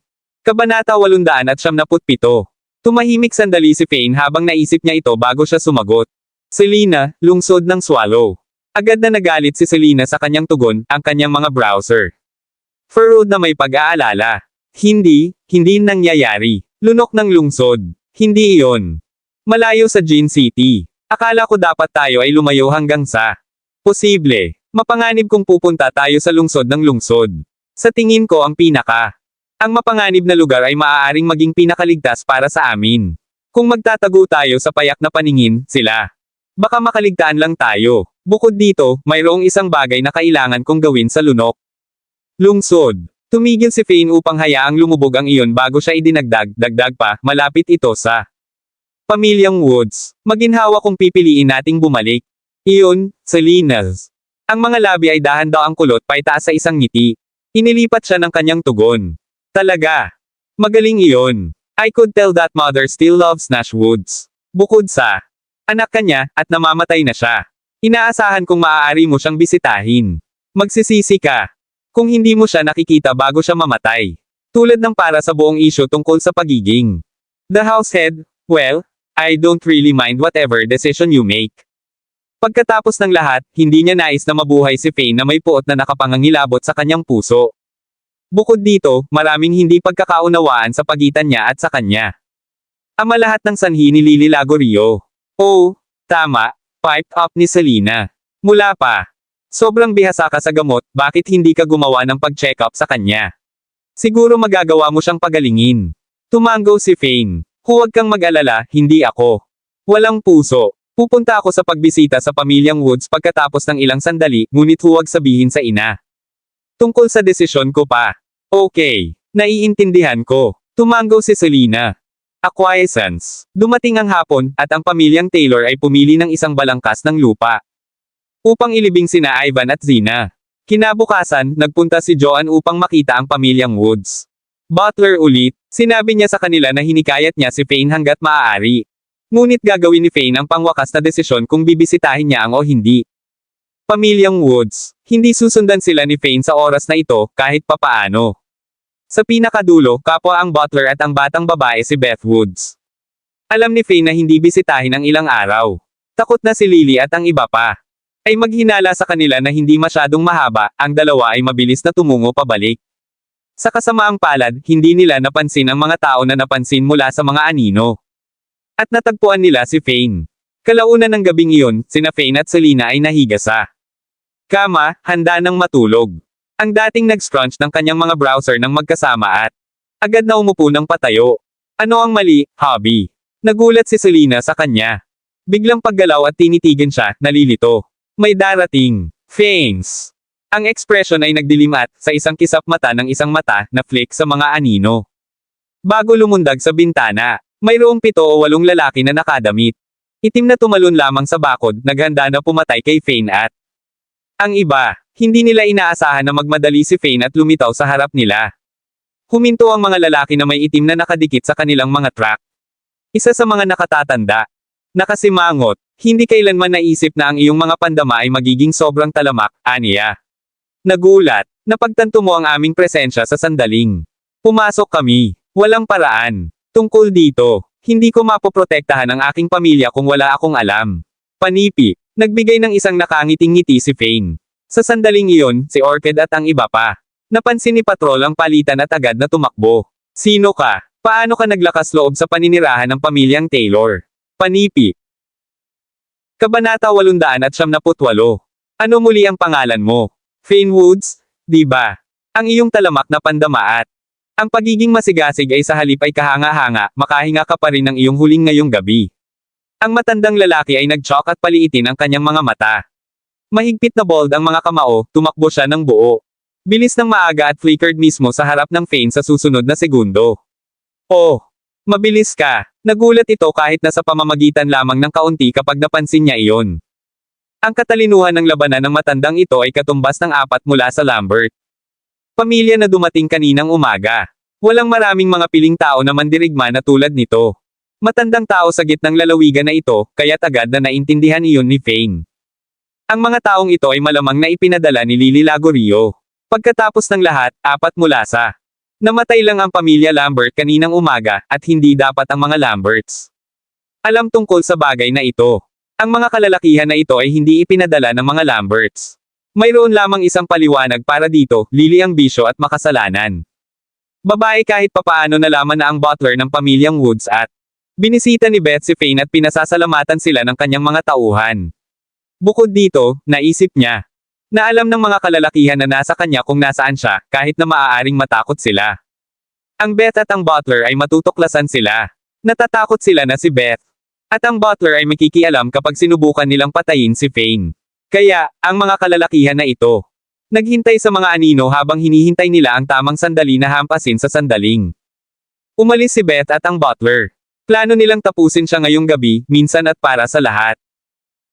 Kabanata 877. Tumahimik sandali si Fane habang naisip niya ito bago siya sumagot. Selena, lungsod ng Swallow. Agad na nagalit si Selena sa kanyang tugon, ang kanyang mga browser. Furrowed na may pag-aalala. Hindi nangyayari. Lunok ng lungsod. Hindi iyon. Malayo sa Gin City. Akala ko dapat tayo ay lumayo hanggang sa posible. Mapanganib kung pupunta tayo sa lungsod ng lungsod. Sa tingin ko ang mapanganib na lugar ay maaaring maging pinakaligtas para sa amin. Kung magtatago tayo sa payak na paningin, sila. Baka makaligtaan lang tayo. Bukod dito, mayroong isang bagay na kailangan kong gawin sa lunok. Lungsod. Tumigil si Fane upang hayaang lumubog ang iyon bago siya idinagdag pa, malapit ito sa pamilyang Woods. Maginhawa kung pipiliin nating bumalik. Iyon, Selena's. Ang mga labi ay dahan-daang kulot paitaas sa isang ngiti. Inilipat siya ng kanyang tugon. Talaga. Magaling iyon. I could tell that mother still loves Nash Woods. Bukod sa anak kanya, at namamatay na siya. Inaasahan kong maaari mo siyang bisitahin. Magsisisi ka kung hindi mo siya nakikita bago siya mamatay. Tulad ng para sa buong isyu tungkol sa pagiging the househead, well, I don't really mind whatever decision you make. Pagkatapos ng lahat, hindi niya nais na mabuhay si Fane na may puot na nakapangangilabot sa kanyang puso. Bukod dito, maraming hindi pagkakaunawaan sa pagitan niya at sa kanya. Ama lahat ng sanhi ni Lily Lagorio. Oh, tama, piped up ni Selena. Mula pa. Sobrang bihasa ka sa gamot, bakit hindi ka gumawa ng pag-check up sa kanya? Siguro magagawa mo siyang pagalingin. Tumango si Fane. Huwag kang mag-alala, hindi ako. Walang puso. Pupunta ako sa pagbisita sa pamilyang Woods pagkatapos ng ilang sandali, ngunit huwag sabihin sa ina. Tungkol sa desisyon ko pa. Okay. Naiintindihan ko. Tumango si Selena. Acquiescence. Dumating ang hapon, at ang pamilyang Taylor ay pumili ng isang balangkas ng lupa upang ilibing sina Ivan at Zina. Kinabukasan, nagpunta si Joanne upang makita ang pamilyang Woods. Butler ulit, sinabi niya sa kanila na hinikayat niya si Fane hanggat maaari. Ngunit gagawin ni Fane ang pangwakas na desisyon kung bibisitahin niya ang o hindi. Pamilyang Woods. Hindi susundan sila ni Fane sa oras na ito, kahit papaano. Sa pinakadulo, kapwa ang butler at ang batang babae si Beth Woods. Alam ni Fane na hindi bisitahin ang ilang araw. Takot na si Lily at ang iba pa ay maghinala sa kanila na hindi masyadong mahaba, ang dalawa ay mabilis na tumungo pabalik. Sa kasamaang palad, hindi nila napansin ang mga tao na napansin mula sa mga anino. At natagpuan nila si Fane. Kalaunan ng gabing iyon, sina Fane at Selena ay nahiga sa kama, handa ng matulog. Ang dating nag-scrunch ng kanyang mga browser ng magkasama at agad na umupo ng patayo. Ano ang mali, hubby? Nagulat si Selena sa kanya. Biglang paggalaw at tinitigan siya, nalilito. May darating. Fangs. Ang ekspresyon ay nagdilim at, sa isang kisap mata ng isang mata, na flick sa mga anino. Bago lumundag sa bintana, mayroong 7 o 8 lalaki na nakadamit. Itim na tumalon lamang sa bakod, naghanda na pumatay kay Fane at ang iba, hindi nila inaasahan na magmadali si Fane at lumitaw sa harap nila. Huminto ang mga lalaki na may itim na nakadikit sa kanilang mga truck. Isa sa mga nakatatanda. Nakasimangot, hindi kailanman naisip na ang iyong mga pandama ay magiging sobrang talamak, aniya. Nagulat, napagtanto mo ang aming presensya sa sandaling. Pumasok kami, walang paraan. Tungkol dito, hindi ko mapoprotektahan ang aking pamilya kung wala akong alam. Panipi, nagbigay ng isang nakangiting-ngiti si Fane. Sa sandaling iyon, si Orchid at ang iba pa. Napansin ni Patrol ang palitan at agad na tumakbo. Sino ka? Paano ka naglakas loob sa paninirahan ng pamilyang Taylor? Panipi. Kabanata 878. Ano muli ang pangalan mo? Fane Woods, di ba? Ang iyong talamak na pandama at ang pagiging masigasig ay sa halip ay kahanga-hanga, makahinga ka pa rin ng iyong huling ngayong gabi. Ang matandang lalaki ay nag-chalk at paliitin ang kanyang mga mata. Mahigpit na bold ang mga kamao, tumakbo siya ng buo. Bilis ng maaga at flickered mismo sa harap ng Fane sa susunod na segundo. Oh! Mabilis ka! Nagulat ito kahit na sa pamamagitan lamang ng kaunti kapag napansin niya iyon. Ang katalinuhan ng labanan ng matandang ito ay katumbas ng 4 mula sa Lambert. Pamilya na dumating kaninang umaga. Walang maraming mga piling tao na mandirigma na tulad nito. Matandang tao sa gitnang lalawigan na ito, kaya't agad na naintindihan iyon ni Fane. Ang mga taong ito ay malamang na ipinadala ni Lily Lagorio. Pagkatapos ng lahat, 4 mula sa namatay lang ang pamilya Lambert kaninang umaga, at hindi dapat ang mga Lamberts alam tungkol sa bagay na ito. Ang mga kalalakihan na ito ay hindi ipinadala ng mga Lamberts. Mayroon lamang isang paliwanag para dito, Lily ang bisyo at makasalanan. Babae kahit papaano nalaman na ang butler ng pamilyang Woods at binisita ni Beth si Fane at pinasasalamatan sila ng kanyang mga tauhan. Bukod dito, naisip niya na alam ng mga kalalakihan na nasa kanya kung nasaan siya, kahit na maaaring matakot sila. Ang Beth at ang butler ay matutuklasan sila. Natatakot sila na si Beth. At ang butler ay makikialam kapag sinubukan nilang patayin si Fane. Kaya, ang mga kalalakihan na ito naghintay sa mga anino habang hinihintay nila ang tamang sandali na hampasin sa sandaling. Umalis si Beth at ang butler. Plano nilang tapusin siya ngayong gabi, minsan at para sa lahat.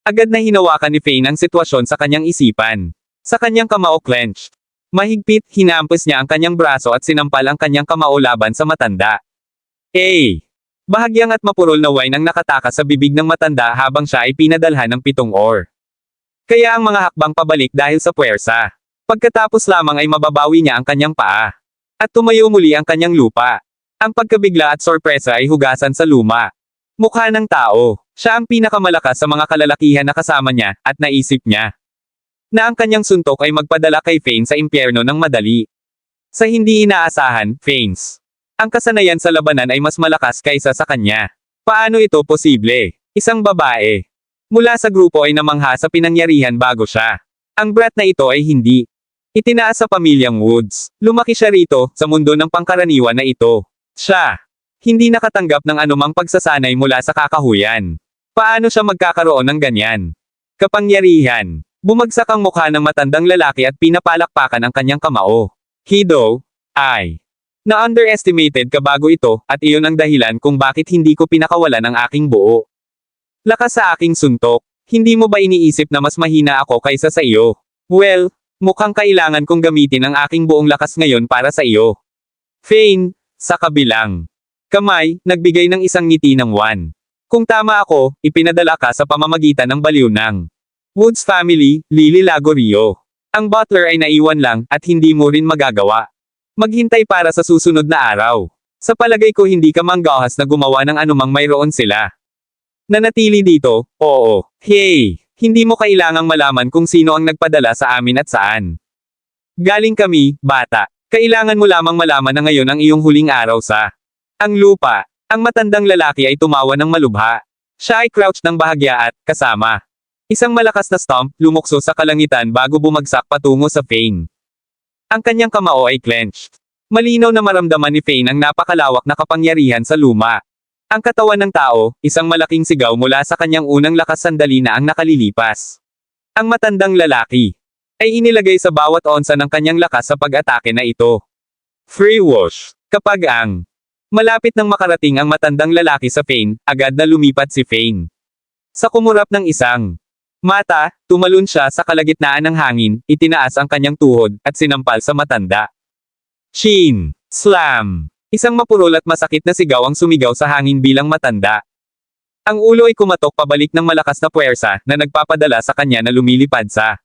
Agad na hinawakan ni Fane ang sitwasyon sa kanyang isipan. Sa kanyang kamao clenched. Mahigpit, hinampas niya ang kanyang braso at sinampal ang kanyang kamao laban sa matanda. Bahagyang at mapurol na wine ang nakatakas sa bibig ng matanda habang siya ay pinadalhan ng 7 or. Kaya ang mga hakbang pabalik dahil sa puwersa. Pagkatapos lamang ay mababawi niya ang kanyang paa. At tumayo muli ang kanyang lupa. Ang pagkabigla at sorpresa ay hugasan sa luma. Mukha ng tao. Siya ang pinakamalakas sa mga kalalakihan na kasama niya, at naisip niya na ang kanyang suntok ay magpadala kay Fane sa impyerno ng madali. Sa hindi inaasahan, Fanes. Ang kasanayan sa labanan ay mas malakas kaysa sa kanya. Paano ito posible? Isang babae mula sa grupo ay namangha sa pinangyarihan bago siya. Ang brat na ito ay hindi itinaas sa pamilyang Woods. Lumaki siya rito, sa mundo ng pangkaraniwan na ito. Siya hindi nakatanggap ng anumang pagsasanay mula sa kakahuyan. Paano siya magkakaroon ng ganyan kapangyarihan? Bumagsak ang mukha ng matandang lalaki at pinapalakpakan ang kanyang kamao. Hido, ay na-underestimated ka bago ito, at iyon ang dahilan kung bakit hindi ko pinakawalan ang aking buo. Lakas sa aking suntok. Hindi mo ba iniisip na mas mahina ako kaysa sa iyo? Well, mukhang kailangan kong gamitin ang aking buong lakas ngayon para sa iyo. Fane, sa kabilang kamay, nagbigay ng isang ngiti ng Juan. Kung tama ako, ipinadala ka sa pamamagitan ng baliw ng Woods family, Lily Lagorio. Ang butler ay naiwan lang, at hindi mo rin magagawa. Maghintay para sa susunod na araw. Sa palagay ko hindi ka manggahas na gumawa ng anumang mayroon sila. Nanatili dito, oo. Hey, hindi mo kailangang malaman kung sino ang nagpadala sa amin at saan. Galing kami, bata. Kailangan mo lamang malaman na ngayon ang iyong huling araw sa ang lupa. Ang matandang lalaki ay tumawa ng malubha. Siya ay crouched ng bahagya at, kasama isang malakas na stomp, lumukso sa kalangitan bago bumagsak patungo sa Fane. Ang kanyang kamao ay clenched. Malinaw na maramdaman ni Fane ang napakalawak na kapangyarihan sa luma. Ang katawan ng tao, isang malaking sigaw mula sa kanyang unang lakas sandali na ang nakalilipas. Ang matandang lalaki ay inilagay sa bawat onsa ng kanyang lakas sa pag-atake na ito. Free wash. Kapag ang malapit nang makarating ang matandang lalaki sa Fane, agad na lumipat si Fane. Sa kumurap ng isang mata, tumalon siya sa kalagitnaan ng hangin, itinaas ang kanyang tuhod, at sinampal sa matanda. Chin! Slam! Isang mapurol at masakit na sigaw ang sumigaw sa hangin bilang matanda. Ang ulo ay kumatok pabalik ng malakas na puwersa, na nagpapadala sa kanya na lumilipad sa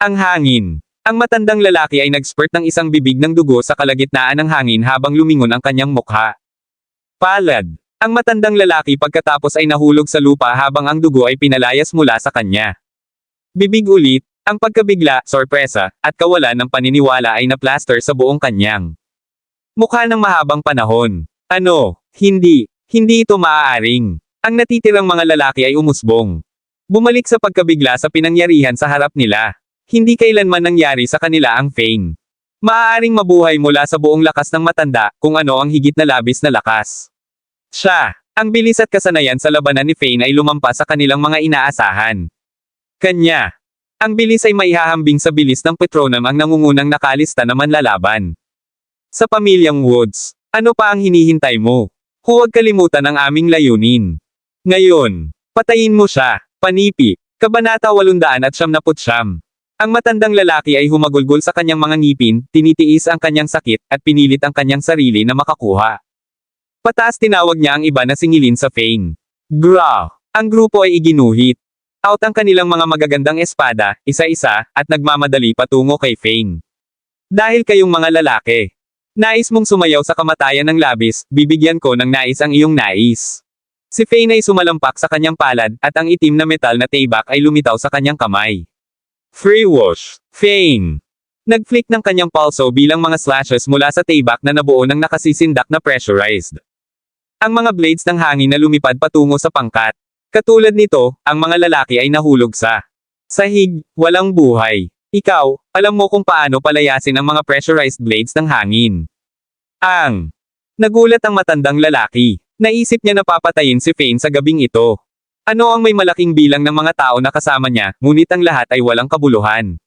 ang hangin. Ang matandang lalaki ay nag-spurt ng isang bibig ng dugo sa kalagitnaan ng hangin habang lumingon ang kanyang mukha. Palad! Ang matandang lalaki pagkatapos ay nahulog sa lupa habang ang dugo ay pinalayas mula sa kanya. Bibig ulit, ang pagkabigla, sorpresa, at kawalan ng paniniwala ay na-plaster sa buong kanyang mukha ng mahabang panahon. Ano? Hindi ito maaaring. Ang natitirang mga lalaki ay umusbong. Bumalik sa pagkabigla sa pinangyarihan sa harap nila. Hindi kailanman nangyari sa kanila ang Fane. Maaaring mabuhay mula sa buong lakas ng matanda, kung ano ang higit na labis na lakas. Siya Ang bilis at kasanayan sa labanan ni Fane ay lumampas sa kanilang mga inaasahan. Kanya. Ang bilis ay maihahambing sa bilis ng Petronum ang nangungunang nakalista na manlalaban. Sa pamilyang Woods, ano pa ang hinihintay mo? Huwag kalimutan ang aming layunin. Ngayon, patayin mo siya, panipi. Kabanata 879. Ang matandang lalaki ay humagulgol sa kanyang mga ngipin, tinitiis ang kanyang sakit, at pinilit ang kanyang sarili na makakuha. Pataas tinawag niya ang iba na singilin sa Fane. Gra! Ang grupo ay iginuhit. Out ang kanilang mga magagandang espada, isa-isa, at nagmamadali patungo kay Fane. Dahil kayong mga lalaki, nais mong sumayaw sa kamatayan ng labis, bibigyan ko ng nais ang iyong nais. Si Fane ay sumalampak sa kanyang palad, at ang itim na metal na taybak ay lumitaw sa kanyang kamay. Free wash. Fane. Nag-flick ng kanyang pulso bilang mga slashes mula sa taybak na nabuo ng nakasisindak na pressurized. Ang mga blades ng hangin na lumipad patungo sa pangkat. Katulad nito, ang mga lalaki ay nahulog sa sahig, walang buhay. Ikaw, alam mo kung paano palayasin ang mga pressurized blades ng hangin. Nagulat ang matandang lalaki. Naisip niya na papatayin si Fane sa gabing ito. Ano ang may malaking bilang ng mga tao na kasama niya, ngunit ang lahat ay walang kabuluhan.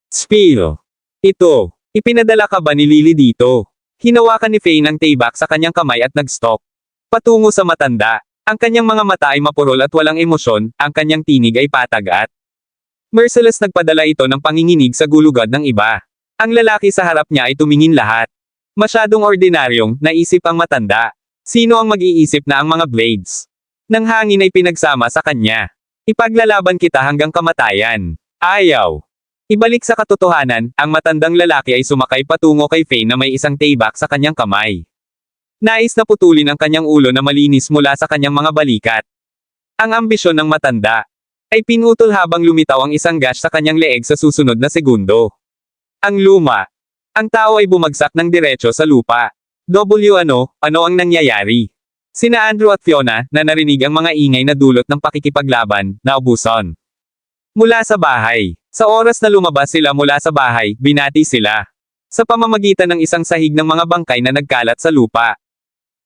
Spill. Ito. Ipinadala ka ba ni Lily dito? Hinawakan ni Fane ang taybak sa kanyang kamay at nag-stop. Patungo sa matanda. Ang kanyang mga mata ay mapurol at walang emosyon, ang kanyang tinig ay patag at merciless. Nagpadala ito ng panginginig sa gulugad ng iba. Ang lalaki sa harap niya ay tumingin lahat. Masyadong ordinaryong, naisip ang matanda. Sino ang mag-iisip na ang mga blades ng hangin ay pinagsama sa kanya? Ipaglalaban kita hanggang kamatayan. Ayaw. Ibalik sa katotohanan, ang matandang lalaki ay sumakay patungo kay Fane na may isang taybak sa kanyang kamay. Nais na putulin ang kanyang ulo na malinis mula sa kanyang mga balikat. Ang ambisyon ng matanda ay pinutol habang lumitaw ang isang gash sa kanyang leeg sa susunod na segundo. Ang luma. Ang tao ay bumagsak ng diretso sa lupa. Ano ang nangyayari? Sina Andrew at Fiona, na narinig ang mga ingay na dulot ng pakikipaglaban, naubusan mula sa bahay. Sa oras na lumabas sila mula sa bahay, binati sila sa pamamagitan ng isang sahig ng mga bangkay na nagkalat sa lupa.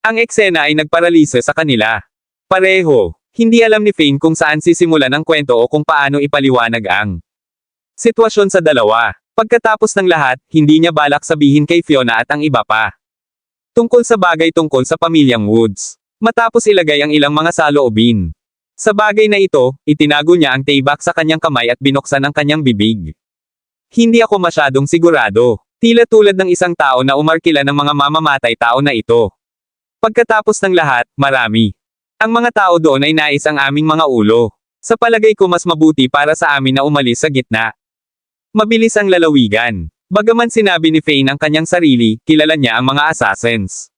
Ang eksena ay nagparalisa sa kanila. Pareho, hindi alam ni Fane kung saan sisimulan ang kwento o kung paano ipaliwanag ang sitwasyon sa dalawa. Pagkatapos ng lahat, hindi niya balak sabihin kay Fiona at ang iba pa tungkol sa bagay tungkol sa pamilyang Woods. Matapos ilagay ang ilang mga saloobin sa bagay na ito, itinago niya ang taybak sa kanyang kamay at binuksan ang kanyang bibig. Hindi ako masyadong sigurado. Tila tulad ng isang tao na umarkila ng mga mamamatay tao na ito. Pagkatapos ng lahat, marami. Ang mga tao doon ay nais ang aming mga ulo. Sa palagay ko mas mabuti para sa amin na umalis sa gitna. Mabilis ang lalawigan. Bagaman sinabi ni Fane ang kanyang sarili, kilala niya ang mga assassins.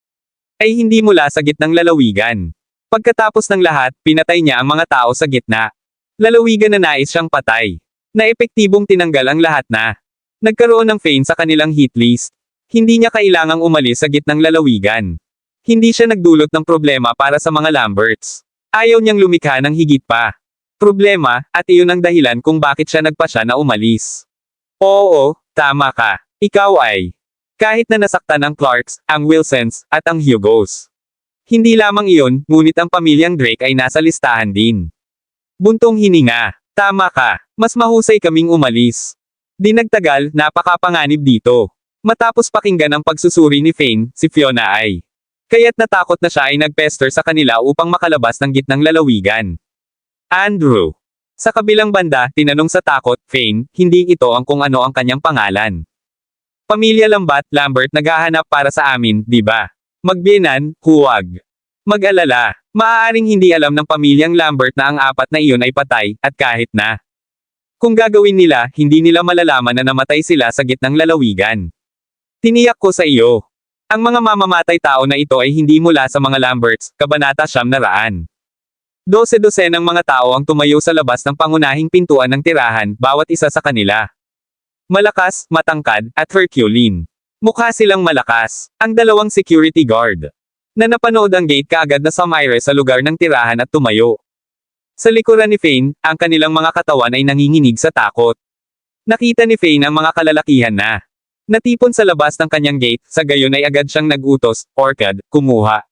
Ay hindi mula sa gitnang lalawigan. Pagkatapos ng lahat, pinatay niya ang mga tao sa gitna. Lalawigan na nais siyang patay. Na epektibong tinanggal ang lahat na nagkaroon ng Fane sa kanilang hit list. Hindi niya kailangang umalis sa gitnang lalawigan. Hindi siya nagdulot ng problema para sa mga Lamberts. Ayaw niyang lumikha ng higit pa problema, at iyon ang dahilan kung bakit siya nagpasya na umalis. Oo, tama ka. Ikaw ay kahit na nasaktan ang Clarks, ang Wilsons, at ang Hugos. Hindi lamang iyon, ngunit ang pamilyang Drake ay nasa listahan din. Buntong hininga. Tama ka. Mas mahusay kaming umalis. Di nagtagal, napakapanganib dito. Matapos pakinggan ang pagsusuri ni Fane, si Fiona ay kaya't natakot na siya ay nagpester sa kanila upang makalabas ng gitnang lalawigan. Andrew. Sa kabilang banda, tinanong sa takot, Fane, hindi ito ang kung ano ang kanyang pangalan. Pamilya Lambat, Lambert naghahanap para sa amin, di ba? Magbiyenan, huwag mag-alala. Maaaring hindi alam ng pamilyang Lambert na ang apat na iyon ay patay, at kahit na kung gagawin nila, hindi nila malalaman na namatay sila sa gitnang lalawigan. Tiniyak ko sa iyo. Ang mga mamamatay tao na ito ay hindi mula sa mga Lamberts, Kabanata 900. 12 ng mga tao ang tumayo sa labas ng pangunahing pintuan ng tirahan, bawat isa sa kanila. Malakas, matangkad, at Herculean. Mukha silang malakas. Ang dalawang security guard na napanood ang gate kaagad na sumire sa lugar ng tirahan at tumayo. Sa likuran ni Fane, ang kanilang mga katawan ay nanginginig sa takot. Nakita ni Fane ang mga kalalakihan na natipon sa labas ng kanyang gate, sa gayon ay agad siyang nag-utos, Orchid, kumuha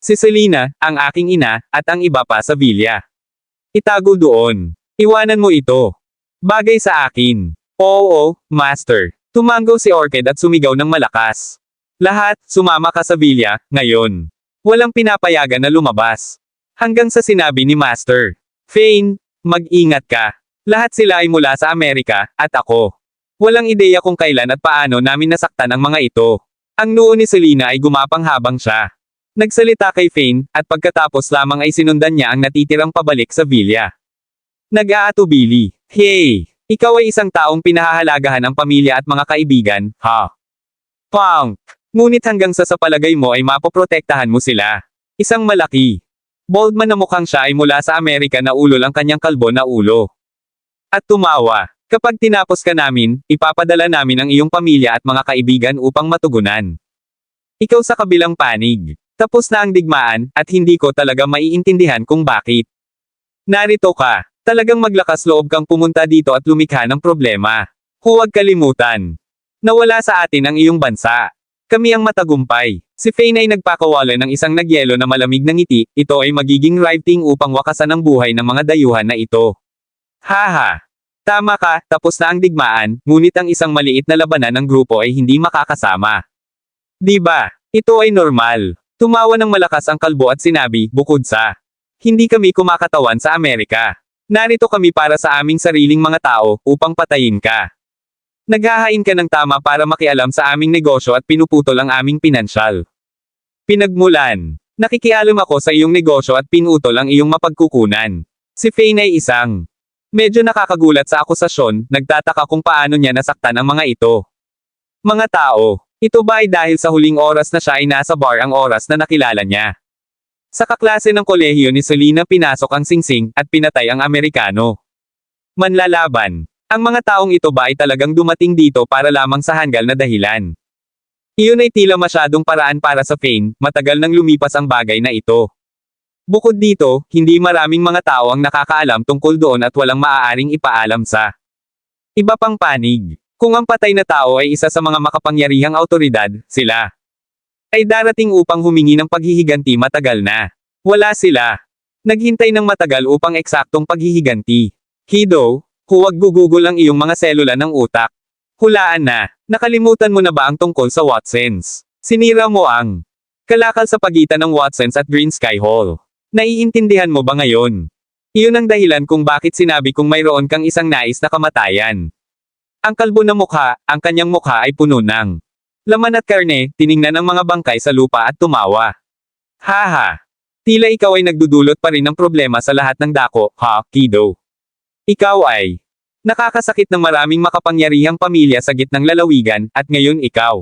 Si Selena, ang aking ina, at ang iba pa sa villa. Itago doon. Iwanan mo ito. Bagay sa akin. Oo, Master. Tumango si Orchid at sumigaw ng malakas. Lahat, sumama ka sa villa, ngayon. Walang pinapayagan na lumabas. Hanggang sa sinabi ni Master. Fane, mag-ingat ka. Lahat sila ay mula sa Amerika, at ako. Walang ideya kung kailan at paano namin nasaktan ang mga ito. Ang noo ni Selena ay gumapang habang siya nagsalita kay Fane, at pagkatapos lamang ay sinundan niya ang natitirang pabalik sa villa. Nag-aatubili. Hey! Ikaw ay isang taong pinahahalagahan ang pamilya at mga kaibigan, ha? Punk! Ngunit hanggang sa palagay mo ay mapoprotektahan mo sila. Isang malaki. Baldman na mukhang siya ay mula sa Amerika na ulol ang kanyang kalbo na ulo. At tumawa. Kapag tinapos ka namin, ipapadala namin ang iyong pamilya at mga kaibigan upang matugunan. Ikaw sa kabilang panig. Tapos na ang digmaan, at hindi ko talaga maiintindihan kung bakit. Narito ka. Talagang maglakas loob kang pumunta dito at lumikha ng problema. Huwag kalimutan. Nawala sa atin ang iyong bansa. Kami ang matagumpay. Si Fane ay nagpakawala ng isang nagyelo na malamig na ngiti, ito ay magiging writing upang wakasan ang buhay ng mga dayuhan na ito. Haha. Tama ka, tapos na ang digmaan, ngunit ang isang maliit na labanan ng grupo ay hindi makakasama. Diba? Ito ay normal. Tumawa ng malakas ang kalbo at sinabi, bukod sa, hindi kami kumakatawan sa Amerika. Narito kami para sa aming sariling mga tao, upang patayin ka. Naghahain ka ng tama para makialam sa aming negosyo at pinuputol ang aming pinansyal. Pinagmulan. Nakikialam ako sa iyong negosyo at pinutol ang iyong mapagkukunan. Si Fane ay isang medyo nakakagulat sa akusasyon, nagtataka kung paano niya nasaktan ang mga ito. Mga tao, ito ba ay dahil sa huling oras na siya ay nasa bar ang oras na nakilala niya? Sa kaklase ng kolehiyo ni Selena pinasok ang singsing, at pinatay ang Amerikano. Manlalaban. Ang mga taong ito ba ay talagang dumating dito para lamang sa hanggal na dahilan? Iyon ay tila masyadong paraan para sa Fane, matagal nang lumipas ang bagay na ito. Bukod dito, hindi maraming mga tao ang nakakaalam tungkol doon at walang maaaring ipaalam sa iba pang panig. Kung ang patay na tao ay isa sa mga makapangyarihang autoridad, sila ay darating upang humingi ng paghihiganti matagal na. Wala sila. Naghintay ng matagal upang eksaktong paghihiganti. Kido, huwag gugugol ang iyong mga selula ng utak. Hulaan na. Nakalimutan mo na ba ang tungkol sa Watsons? Sinira mo ang kalakal sa pagitan ng Watsons at Green Sky Hall. Naiintindihan mo ba ngayon? Iyon ang dahilan kung bakit sinabi kong mayroon kang isang nais na kamatayan. Ang kalbo na mukha, ang kanyang mukha ay puno ng laman at karne, tiningnan ang mga bangkay sa lupa at tumawa. Haha. Tila ikaw ay nagdudulot pa rin ng problema sa lahat ng dako, ha, Kido? Ikaw ay nakakasakit ng maraming makapangyarihang pamilya sa gitnang lalawigan, at ngayon ikaw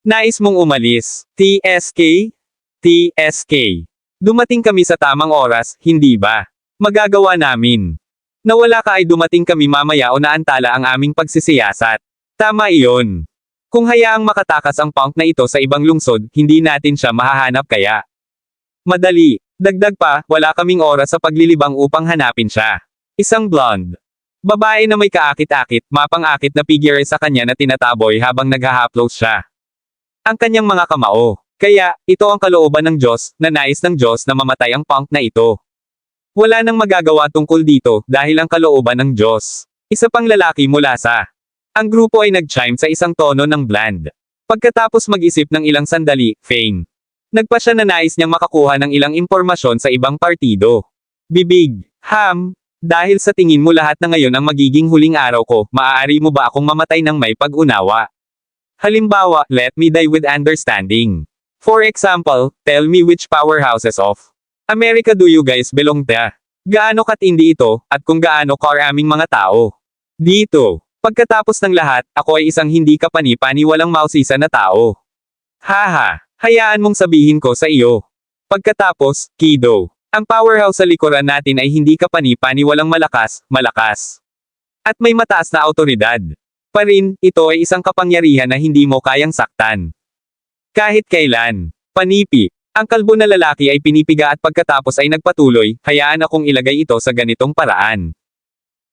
nais mong umalis. TSK? TSK. Dumating kami sa tamang oras, hindi ba? Magagawa namin. Nawala ka ay dumating kami mamaya o naantala ang aming pagsisiyasat. Tama iyon. Kung hayaang makatakas ang punk na ito sa ibang lungsod, hindi natin siya mahahanap kaya. Madali. Dagdag pa, wala kaming oras sa paglilibang upang hanapin siya. Isang blonde babae na may kaakit-akit, mapang-akit na figure sa kanya na tinataboy habang naghahaplos siya. Ang kanyang mga kamao. Kaya, ito ang kalooban ng Diyos, na nais ng Diyos na mamatay ang punk na ito. Wala nang magagawa tungkol dito, dahil ang kalooban ng Diyos. Isa pang lalaki mula sa ang grupo ay nag-chime sa isang tono ng bland. Pagkatapos mag-isip ng ilang sandali, Fane nagpa siya na nais niyang makakuha ng ilang impormasyon sa ibang partido. Bibig. Dahil sa tingin mo lahat na ngayon ang magiging huling araw ko, maaari mo ba akong mamatay ng may pag-unawa? Halimbawa, let me die with understanding. For example, tell me which powerhouses of America do you guys belong to? Gaano katindi ito, at kung gaano karaming mga tao dito? Pagkatapos ng lahat, ako ay isang hindi kapani-pani walang mausisa na tao. Haha, hayaan mong sabihin ko sa iyo. Pagkatapos, Kido, ang powerhouse sa likuran natin ay hindi kapani-pani walang malakas. At may mataas na autoridad. Pa rin, ito ay isang kapangyarihan na hindi mo kayang saktan. Kahit kailan. Panipi. Ang kalbo na lalaki ay pinipiga at pagkatapos ay nagpatuloy, hayaan akong ilagay ito sa ganitong paraan.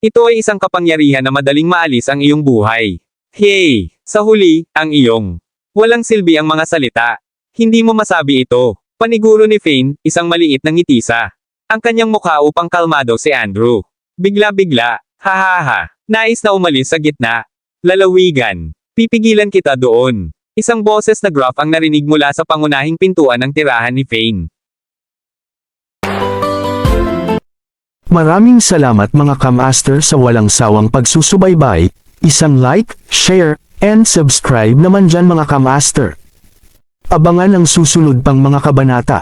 Ito ay isang kapangyarihan na madaling maalis ang iyong buhay. Hey! Sa huli, ang iyong walang silbi ang mga salita. Hindi mo masabi ito. Paniguro ni Fane, isang maliit na ngitisa. Ang kanyang mukha upang kalmado si Andrew. Bigla-bigla, hahaha, nais na umalis sa gitna. Lalawigan. Pipigilan kita doon. Isang boses na gruff ang narinig mula sa pangunahing pintuan ng tirahan ni Fane. Maraming salamat mga ka-master sa walang sawang pagsusubaybay. Isang like, share, and subscribe naman dyan mga ka-master. Abangan ang susunod pang mga kabanata.